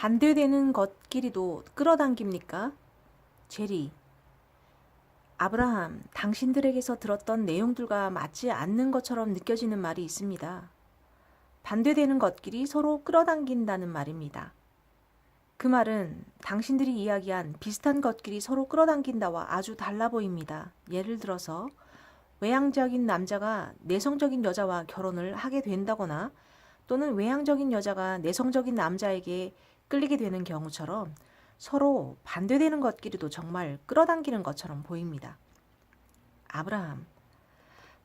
반대되는 것끼리도 끌어당깁니까? 제리, 아브라함, 당신들에게서 들었던 내용들과 맞지 않는 것처럼 느껴지는 말이 있습니다. 반대되는 것끼리 서로 끌어당긴다는 말입니다. 그 말은 당신들이 이야기한 비슷한 것끼리 서로 끌어당긴다와 아주 달라 보입니다. 예를 들어서 외향적인 남자가 내성적인 여자와 결혼을 하게 된다거나 또는 외향적인 여자가 내성적인 남자에게 끌리게 되는 경우처럼 서로 반대되는 것끼리도 정말 끌어당기는 것처럼 보입니다. 아브라함,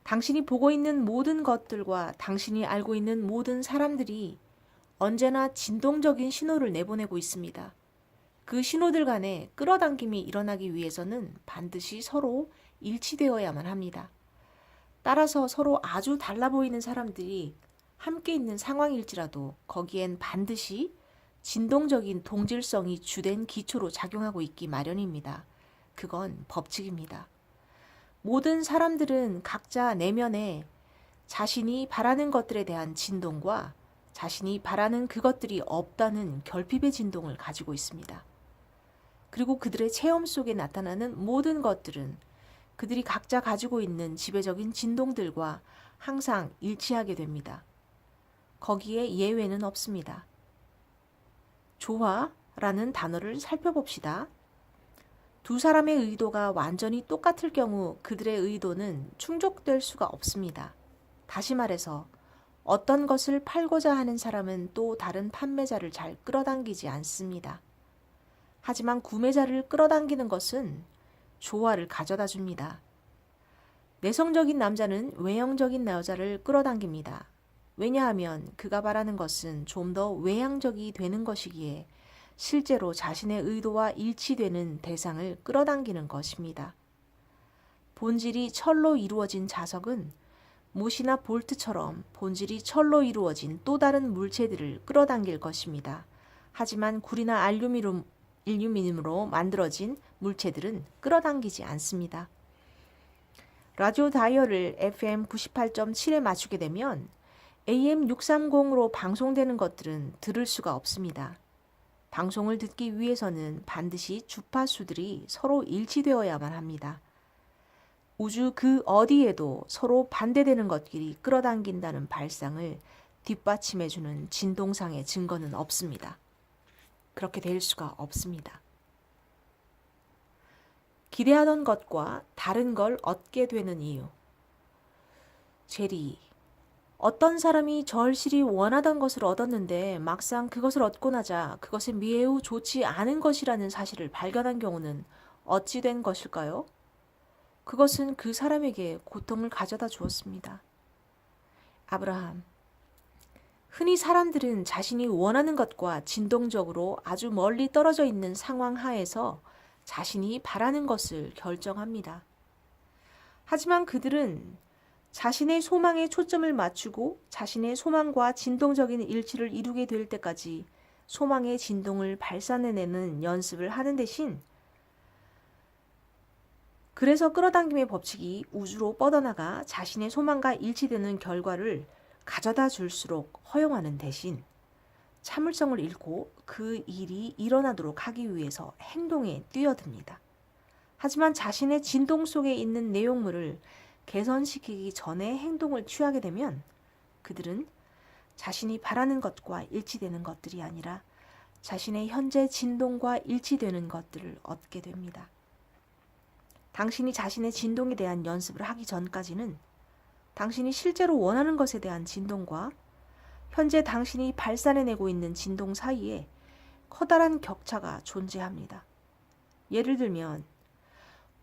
당신이 보고 있는 모든 것들과 당신이 알고 있는 모든 사람들이 언제나 진동적인 신호를 내보내고 있습니다. 그 신호들 간에 끌어당김이 일어나기 위해서는 반드시 서로 일치되어야만 합니다. 따라서 서로 아주 달라 보이는 사람들이 함께 있는 상황일지라도 거기엔 반드시 진동적인 동질성이 주된 기초로 작용하고 있기 마련입니다. 그건 법칙입니다. 모든 사람들은 각자 내면에 자신이 바라는 것들에 대한 진동과 자신이 바라는 그것들이 없다는 결핍의 진동을 가지고 있습니다. 그리고 그들의 체험 속에 나타나는 모든 것들은 그들이 각자 가지고 있는 지배적인 진동들과 항상 일치하게 됩니다. 거기에 예외는 없습니다. 조화라는 단어를 살펴봅시다. 두 사람의 의도가 완전히 똑같을 경우 그들의 의도는 충족될 수가 없습니다. 다시 말해서 어떤 것을 팔고자 하는 사람은 또 다른 판매자를 잘 끌어당기지 않습니다. 하지만 구매자를 끌어당기는 것은 조화를 가져다 줍니다. 내성적인 남자는 외형적인 여자를 끌어당깁니다. 왜냐하면 그가 바라는 것은 좀 더 외향적이 되는 것이기에 실제로 자신의 의도와 일치되는 대상을 끌어당기는 것입니다. 본질이 철로 이루어진 자석은 못이나 볼트처럼 본질이 철로 이루어진 또 다른 물체들을 끌어당길 것입니다. 하지만 구리나 알루미늄으로 만들어진 물체들은 끌어당기지 않습니다. 라디오 다이얼을 FM 98.7에 맞추게 되면 AM 630으로 방송되는 것들은 들을 수가 없습니다. 방송을 듣기 위해서는 반드시 주파수들이 서로 일치되어야만 합니다. 우주 그 어디에도 서로 반대되는 것끼리 끌어당긴다는 발상을 뒷받침해주는 진동상의 증거는 없습니다. 그렇게 될 수가 없습니다. 기대하던 것과 다른 걸 얻게 되는 이유. 제리, 어떤 사람이 절실히 원하던 것을 얻었는데 막상 그것을 얻고 나자 그것이 매우 좋지 않은 것이라는 사실을 발견한 경우는 어찌 된 것일까요? 그것은 그 사람에게 고통을 가져다 주었습니다. 아브라함, 흔히 사람들은 자신이 원하는 것과 진동적으로 아주 멀리 떨어져 있는 상황 하에서 자신이 바라는 것을 결정합니다. 하지만 그들은 자신의 소망에 초점을 맞추고 자신의 소망과 진동적인 일치를 이루게 될 때까지 소망의 진동을 발산해내는 연습을 하는 대신 그래서 끌어당김의 법칙이 우주로 뻗어나가 자신의 소망과 일치되는 결과를 가져다 줄수록 허용하는 대신 참을성을 잃고 그 일이 일어나도록 하기 위해서 행동에 뛰어듭니다. 하지만 자신의 진동 속에 있는 내용물을 개선시키기 전에 행동을 취하게 되면 그들은 자신이 바라는 것과 일치되는 것들이 아니라 자신의 현재 진동과 일치되는 것들을 얻게 됩니다. 당신이 자신의 진동에 대한 연습을 하기 전까지는 당신이 실제로 원하는 것에 대한 진동과 현재 당신이 발산해내고 있는 진동 사이에 커다란 격차가 존재합니다. 예를 들면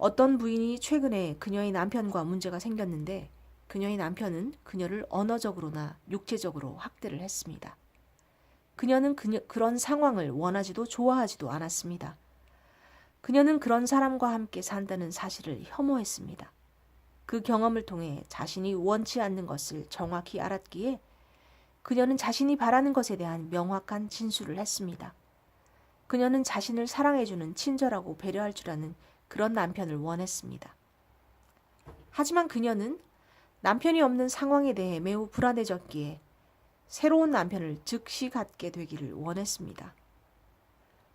어떤 부인이 최근에 그녀의 남편과 문제가 생겼는데 그녀의 남편은 그녀를 언어적으로나 육체적으로 학대를 했습니다. 그녀는 그런 상황을 원하지도 좋아하지도 않았습니다. 그녀는 그런 사람과 함께 산다는 사실을 혐오했습니다. 그 경험을 통해 자신이 원치 않는 것을 정확히 알았기에 그녀는 자신이 바라는 것에 대한 명확한 진술을 했습니다. 그녀는 자신을 사랑해주는 친절하고 배려할 줄 아는 그런 남편을 원했습니다. 하지만 그녀는 남편이 없는 상황에 대해 매우 불안해졌기에 새로운 남편을 즉시 갖게 되기를 원했습니다.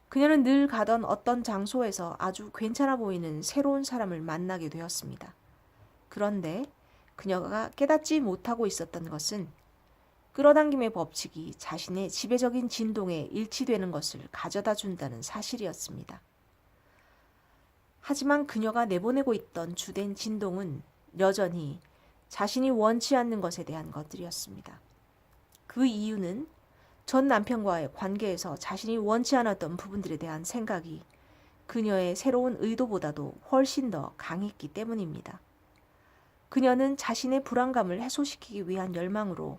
그녀는 늘 가던 어떤 장소에서 아주 괜찮아 보이는 새로운 사람을 만나게 되었습니다. 그런데 그녀가 깨닫지 못하고 있었던 것은 끌어당김의 법칙이 자신의 지배적인 진동에 일치되는 것을 가져다 준다는 사실이었습니다. 하지만 그녀가 내보내고 있던 주된 진동은 여전히 자신이 원치 않는 것에 대한 것들이었습니다. 그 이유는 전 남편과의 관계에서 자신이 원치 않았던 부분들에 대한 생각이 그녀의 새로운 의도보다도 훨씬 더 강했기 때문입니다. 그녀는 자신의 불안감을 해소시키기 위한 열망으로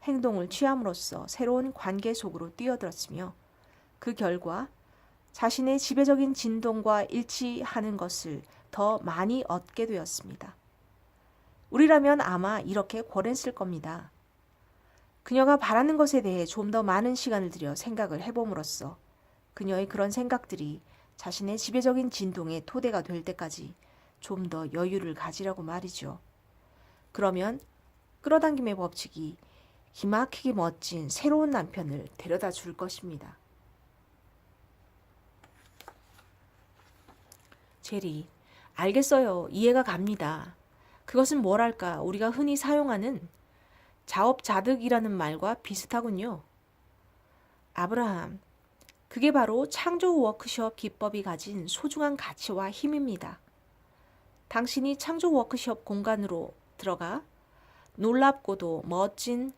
행동을 취함으로써 새로운 관계 속으로 뛰어들었으며 그 결과 자신의 지배적인 진동과 일치하는 것을 더 많이 얻게 되었습니다. 우리라면 아마 이렇게 권했을 겁니다. 그녀가 바라는 것에 대해 좀 더 많은 시간을 들여 생각을 해봄으로써 그녀의 그런 생각들이 자신의 지배적인 진동의 토대가 될 때까지 좀 더 여유를 가지라고 말이죠. 그러면 끌어당김의 법칙이 기막히게 멋진 새로운 남편을 데려다 줄 것입니다. 제리, 알겠어요. 이해가 갑니다. 그것은 뭐랄까 우리가 흔히 사용하는 자업자득이라는 말과 비슷하군요. 아브라함, 그게 바로 창조 워크숍 기법이 가진 소중한 가치와 힘입니다. 당신이 창조 워크숍 공간으로 들어가 놀랍고도 멋진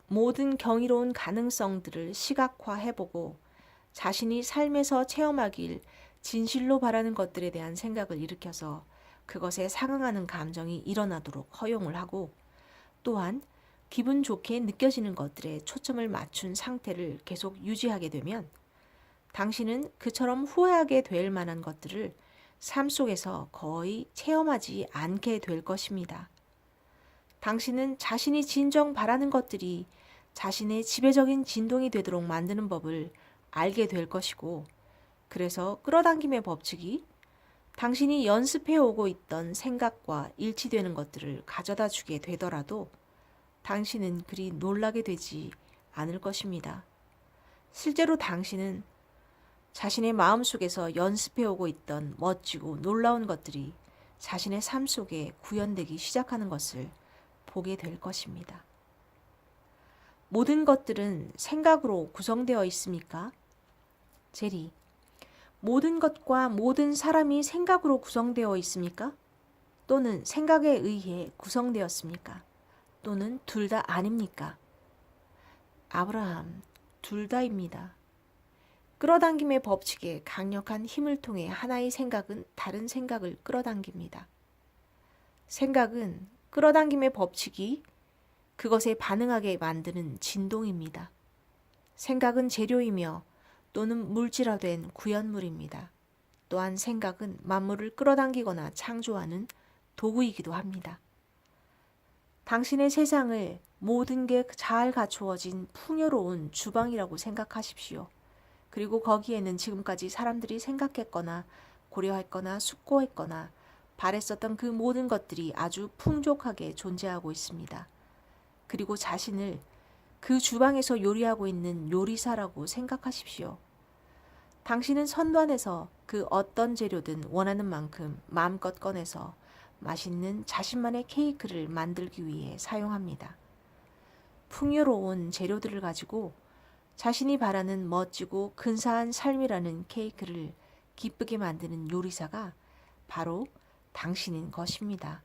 모든 경이로운 가능성들을 시각화해보고 자신이 삶에서 체험하길 진실로 바라는 것들에 대한 생각을 일으켜서 그것에 상응하는 감정이 일어나도록 허용을 하고 또한 기분 좋게 느껴지는 것들에 초점을 맞춘 상태를 계속 유지하게 되면 당신은 그처럼 후회하게 될 만한 것들을 삶 속에서 거의 체험하지 않게 될 것입니다. 당신은 자신이 진정 바라는 것들이 자신의 지배적인 진동이 되도록 만드는 법을 알게 될 것이고 그래서 끌어당김의 법칙이 당신이 연습해 오고 있던 생각과 일치되는 것들을 가져다 주게 되더라도 당신은 그리 놀라게 되지 않을 것입니다. 실제로 당신은 자신의 마음속에서 연습해 오고 있던 멋지고 놀라운 것들이 자신의 삶 속에 구현되기 시작하는 것을 보게 될 것입니다. 모든 것들은 생각으로 구성되어 있습니까? 제리, 모든 것과 모든 사람이 생각으로 구성되어 있습니까? 또는 생각에 의해 구성되었습니까? 또는 둘 다 아닙니까? 아브라함, 둘 다입니다. 끌어당김의 법칙의 강력한 힘을 통해 하나의 생각은 다른 생각을 끌어당깁니다. 생각은 끌어당김의 법칙이 그것에 반응하게 만드는 진동입니다. 생각은 재료이며 또는 물질화된 구현물입니다. 또한 생각은 만물을 끌어당기거나 창조하는 도구이기도 합니다. 당신의 세상을 모든 게 잘 갖추어진 풍요로운 주방이라고 생각하십시오. 그리고 거기에는 지금까지 사람들이 생각했거나 고려했거나 숙고했거나 바랬었던 그 모든 것들이 아주 풍족하게 존재하고 있습니다. 그리고 자신을 그 주방에서 요리하고 있는 요리사라고 생각하십시오. 당신은 선반에서 그 어떤 재료든 원하는 만큼 마음껏 꺼내서 맛있는 자신만의 케이크를 만들기 위해 사용합니다. 풍요로운 재료들을 가지고 자신이 바라는 멋지고 근사한 삶이라는 케이크를 기쁘게 만드는 요리사가 바로 당신인 것입니다.